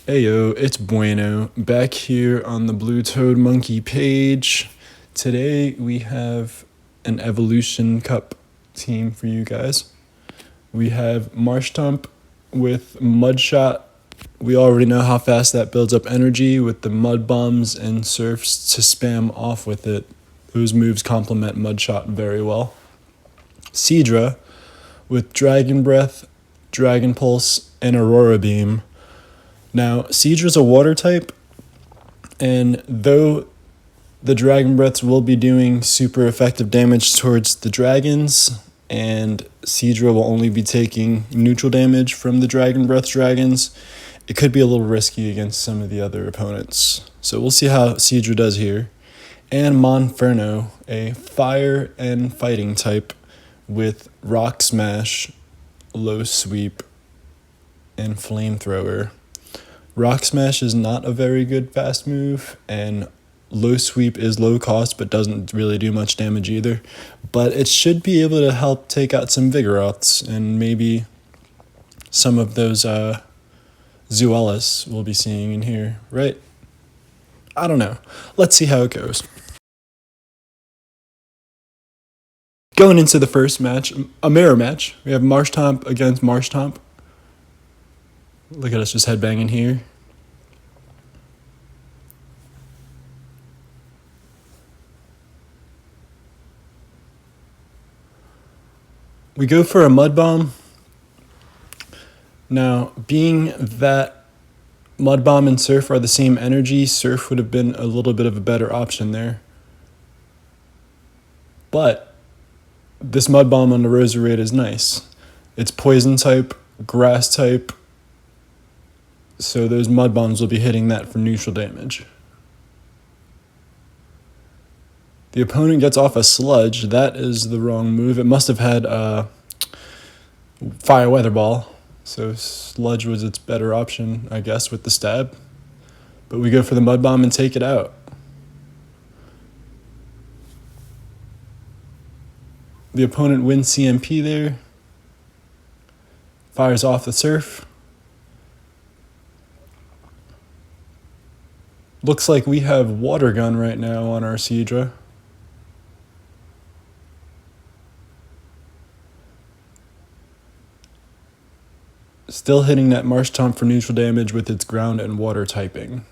Heyo, it's Bueno, back here on the Blue Toad Monkey page. Today we have an Evolution Cup team for you guys. We have MARSHSTOMP with Mudshot. We already know how fast that builds up energy with the mud bombs and surfs to spam off with it. Those moves complement Mudshot very well. SEADRA with Dragon Breath, Dragon Pulse, and Aurora Beam. Now, SEADRA's a water type, and though the Dragon Breaths will be doing super effective damage towards the dragons, and SEADRA will only be taking neutral damage from the Dragon Breath dragons, it could be a little risky against some of the other opponents. So we'll see how SEADRA does here. And MONFERNO, a fire and fighting type with Rock Smash, Low Sweep, and Flamethrower. Rock Smash is not a very good fast move, and Low Sweep is low cost but doesn't really do much damage either. But it should be able to help take out some Vigoroths and maybe some of those Zuelis we'll be seeing in here, right? I don't know. Let's see how it goes. Going into the first match, a mirror match, we have MARSHSTOMP against MARSHSTOMP. Look at us just headbanging here. We go for a Mud Bomb. Now, being that Mud Bomb and Surf are the same energy, Surf would have been a little bit of a better option there. But this Mud Bomb on the Roserade is nice. It's Poison type, Grass type, so those Mud Bombs will be hitting that for neutral damage. The opponent gets off a Sludge. That is the wrong move. It must have had a Fire Weather Ball. So Sludge was its better option, I guess, with the stab. But we go for the Mud Bomb and take it out. The opponent wins CMP there. Fires off the Surf. Looks like we have Water Gun right now on our SEADRA. Still hitting that MARSHSTOMP for neutral damage with its ground and water typing.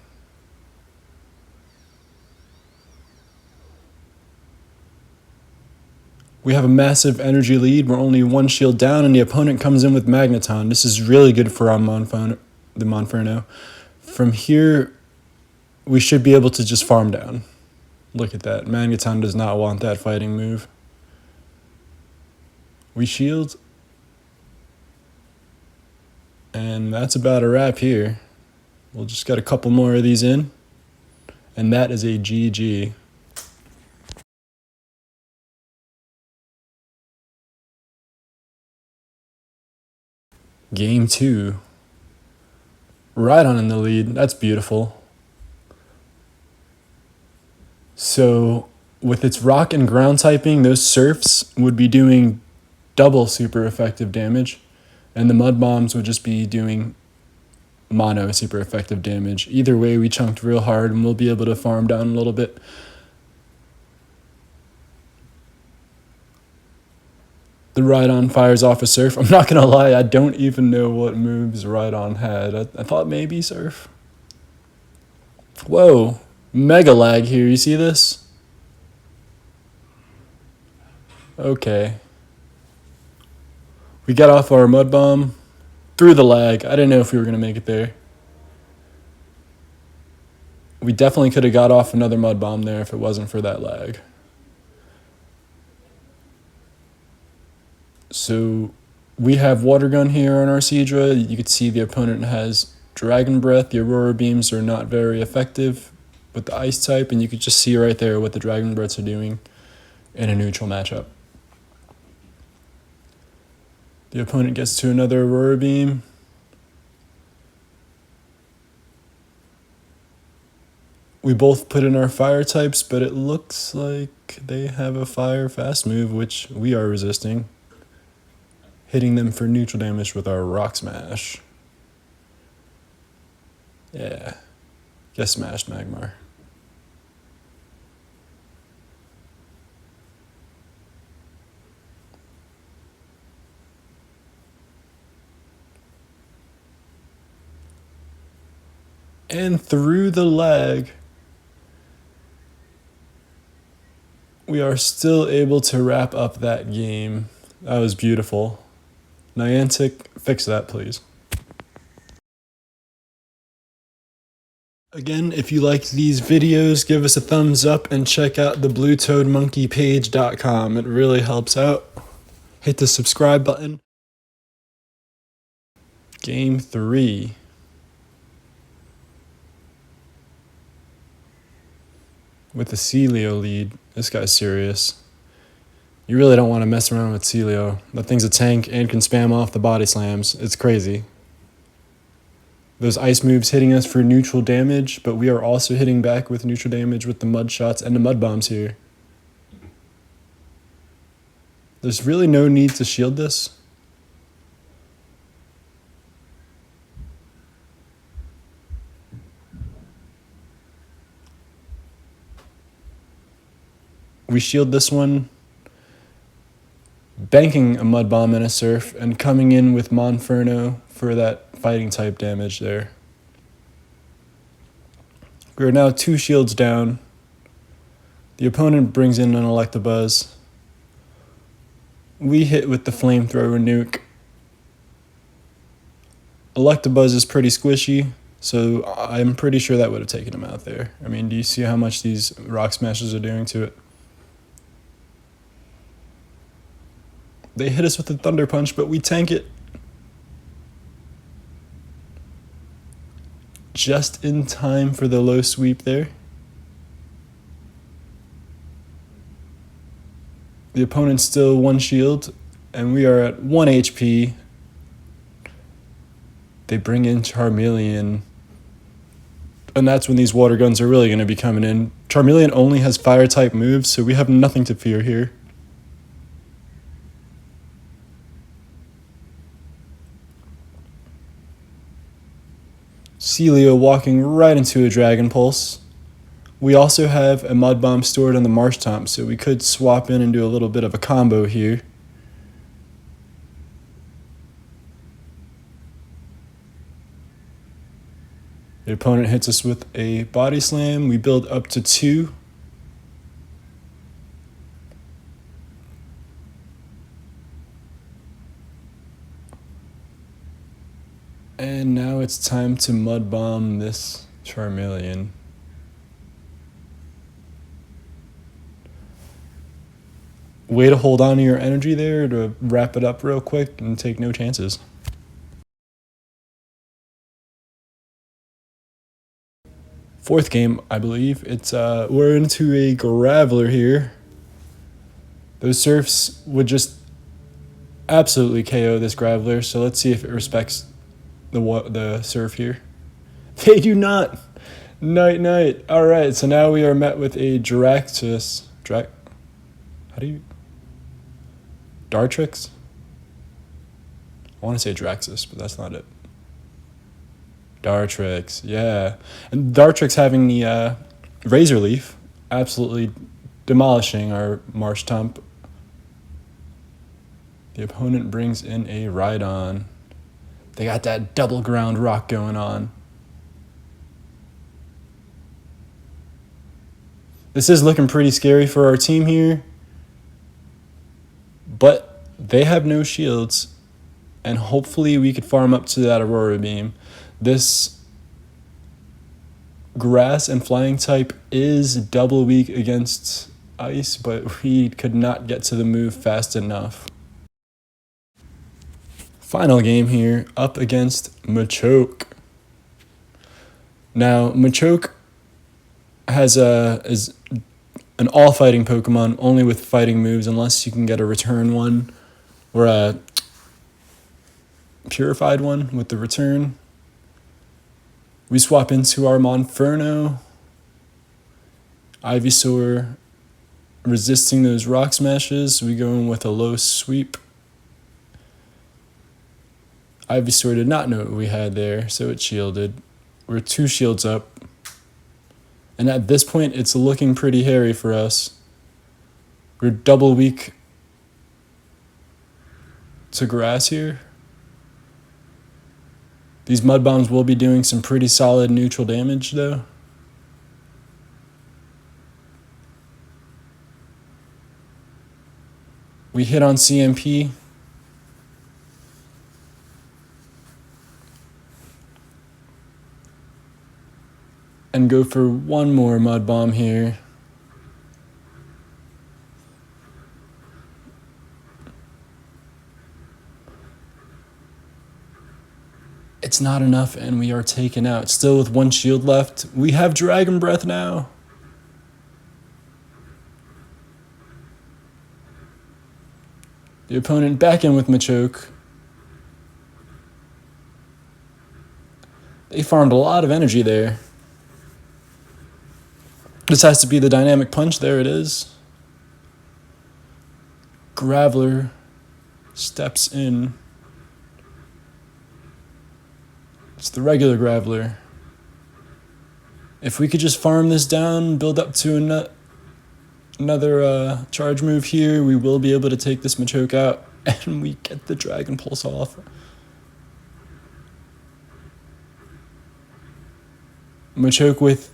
We have a massive energy lead. We're only one shield down, and the opponent comes in with Magneton. This is really good for our the Monferno. From here, we should be able to just farm down. Look at that. Magneton does not want that fighting move. We shield. And that's about a wrap here. We'll just got a couple more of these in. And that is a GG. Game 2. Rhydon in the lead. That's beautiful. So with its rock and ground typing, those surfs would be doing double super effective damage. And the Mud Bombs would just be doing mono super effective damage. Either way, we chunked real hard and we'll be able to farm down a little bit. The Rhydon fires off a Surf. I'm not going to lie, I don't even know what moves Rhydon had. I thought maybe Surf. Whoa, mega lag here. You see this? Okay. We got off our Mud Bomb through the lag. I didn't know if we were going to make it there. We definitely could have got off another Mud Bomb there if it wasn't for that lag. So we have Water Gun here on our SEADRA. You can see the opponent has Dragon Breath. The Aurora Beams are not very effective with the Ice type, and you can just see right there what the Dragon Breaths are doing in a neutral matchup. The opponent gets to another Aurora Beam. We both put in our fire types, but it looks like they have a fire fast move, which we are resisting. Hitting them for neutral damage with our Rock Smash. Yeah. Get smashed, Magmar. And through the leg, we are still able to wrap up that game. That was beautiful. Niantic, fix that, please. Again, if you like these videos, give us a thumbs up and check out the bluetoadmonkeypage.com. It really helps out. Hit the subscribe button. Game 3. With the Celio lead. This guy's serious. You really don't want to mess around with Celio. That thing's a tank and can spam off the body slams. It's crazy. Those ice moves hitting us for neutral damage, but we are also hitting back with neutral damage with the mud shots and the mud bombs here. There's really no need to shield this. We shield this one, banking a mud bomb and a surf, and coming in with MONFERNO for that fighting type damage there. We are now 2 shields down. The opponent brings in an Electabuzz. We hit with the flamethrower nuke. Electabuzz is pretty squishy, so I'm pretty sure that would have taken him out there. I mean, do you see how much these rock smashes are doing to it? They hit us with a Thunder Punch, but we tank it. Just in time for the low sweep there. The opponent's still 1 shield, and we are at 1 HP. They bring in Charmeleon, and that's when these water guns are really going to be coming in. Charmeleon only has fire type moves, so we have nothing to fear here. Celio walking right into a Dragon Pulse. We also have a Mud Bomb stored on the MARSHSTOMP, so we could swap in and do a little bit of a combo here. The opponent hits us with a Body Slam. We build up to 2. And now it's time to Mud Bomb this Charmeleon. Way to hold on to your energy there to wrap it up real quick and take no chances. Fourth game, I believe. We're into a Graveler here. Those Surfs would just absolutely KO this Graveler, so let's see if it respects the Surf here. They do not. Night. All right, so now we are met with a Dartrix. Dartrix? I want to say Draxus, but that's not it. Dartrix, yeah. And Dartrix having the Razor Leaf, absolutely demolishing our MARSHSTOMP. The opponent brings in a Rhydon. They got that double ground rock going on. This is looking pretty scary for our team here. But they have no shields. And hopefully we could farm up to that Aurora Beam. This grass and flying type is double weak against ice, but we could not get to the move fast enough. Final game here, up against Machoke. Now, Machoke is an all-fighting Pokemon, only with fighting moves, unless you can get a return one, or a purified one with the return. We swap into our Monferno. Ivysaur resisting those rock smashes. We go in with a low sweep. Ivysaur did not know what we had there, so it shielded. We're 2 shields up. And at this point, it's looking pretty hairy for us. We're double weak to grass here. These mud bombs will be doing some pretty solid neutral damage, though. We hit on CMP. And go for one more mud bomb here. It's not enough, and we are taken out. Still with 1 shield left. We have Dragon Breath now. The opponent back in with Machoke. They farmed a lot of energy there. This has to be the dynamic punch. There it is. Graveler steps in. It's the regular Graveler. If we could just farm this down, build up to another charge move here, we will be able to take this Machoke out, and we get the Dragon Pulse off. Machoke with,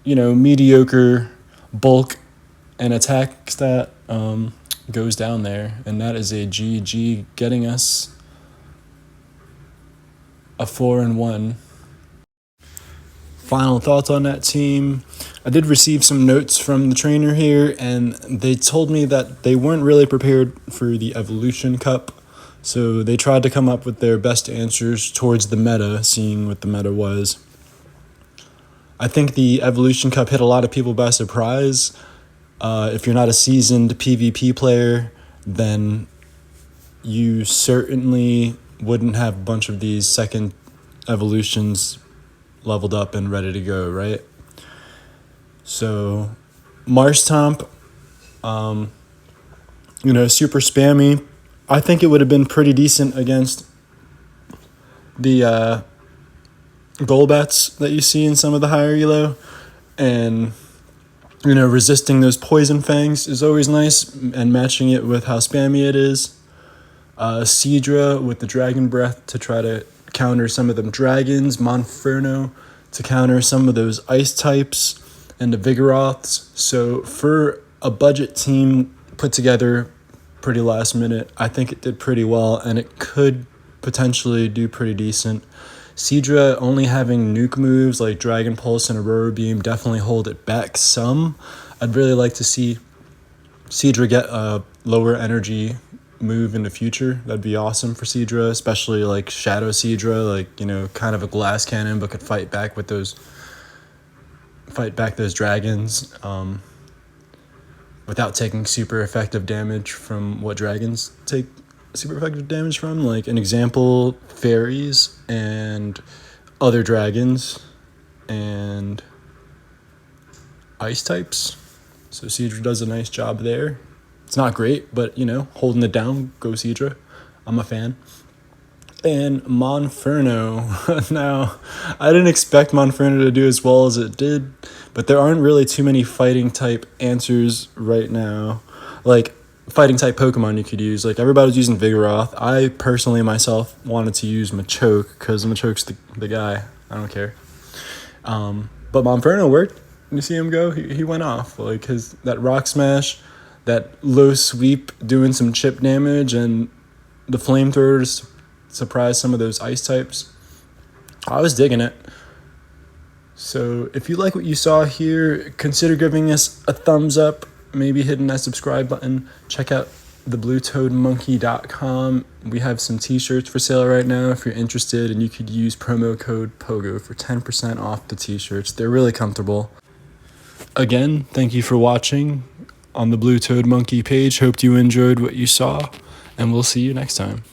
mediocre bulk and attack stat goes down there, and that is a GG, getting us a 4-1. Final thoughts on that team. I did receive some notes from the trainer here, and they told me that they weren't really prepared for the Evolution Cup, so they tried to come up with their best answers towards the meta, seeing what the meta was. I think the Evolution Cup hit a lot of people by surprise. If you're not a seasoned PvP player, then you certainly wouldn't have a bunch of these second evolutions leveled up and ready to go, right? So, MARSHSTOMP, super spammy. I think it would have been pretty decent against the Golbats that you see in some of the higher elo, and resisting those poison fangs is always nice, and matching it with how spammy it is. SEADRA with the Dragon Breath to try to counter some of them dragons, MONFERNO to counter some of those ice types, and the Vigoroths. So for a budget team put together pretty last minute, I think it did pretty well, and it could potentially do pretty decent. SEADRA only having nuke moves like Dragon Pulse and Aurora Beam definitely hold it back some. I'd really like to see SEADRA get a lower energy move in the future. That'd be awesome for SEADRA, especially like Shadow SEADRA, kind of a glass cannon, but could fight back those dragons without taking super effective damage from what dragons take super effective damage from. Like an example, fairies and other dragons and ice types. So SEADRA does a nice job there. It's not great, but holding it down, go SEADRA. I'm a fan. And MONFERNO. Now, I didn't expect MONFERNO to do as well as it did, but there aren't really too many fighting type answers right now. Like fighting type Pokemon you could use. Like everybody's using Vigoroth. I personally myself wanted to use Machoke because Machoke's the guy. I don't care. But MONFERNO worked. You see him go? He went off. Like that Rock Smash, that low sweep doing some chip damage, and the flamethrowers surprised some of those ice types. I was digging it. So if you like what you saw here, consider giving us a thumbs up, maybe hitting that subscribe button. Check out thebluetoadmonkey.com. We have some t-shirts for sale right now if you're interested, and you could use promo code POGO for 10% off the t-shirts. They're really comfortable. Again, thank you for watching on the Blue Toad Monkey page. Hope you enjoyed what you saw, and we'll see you next time.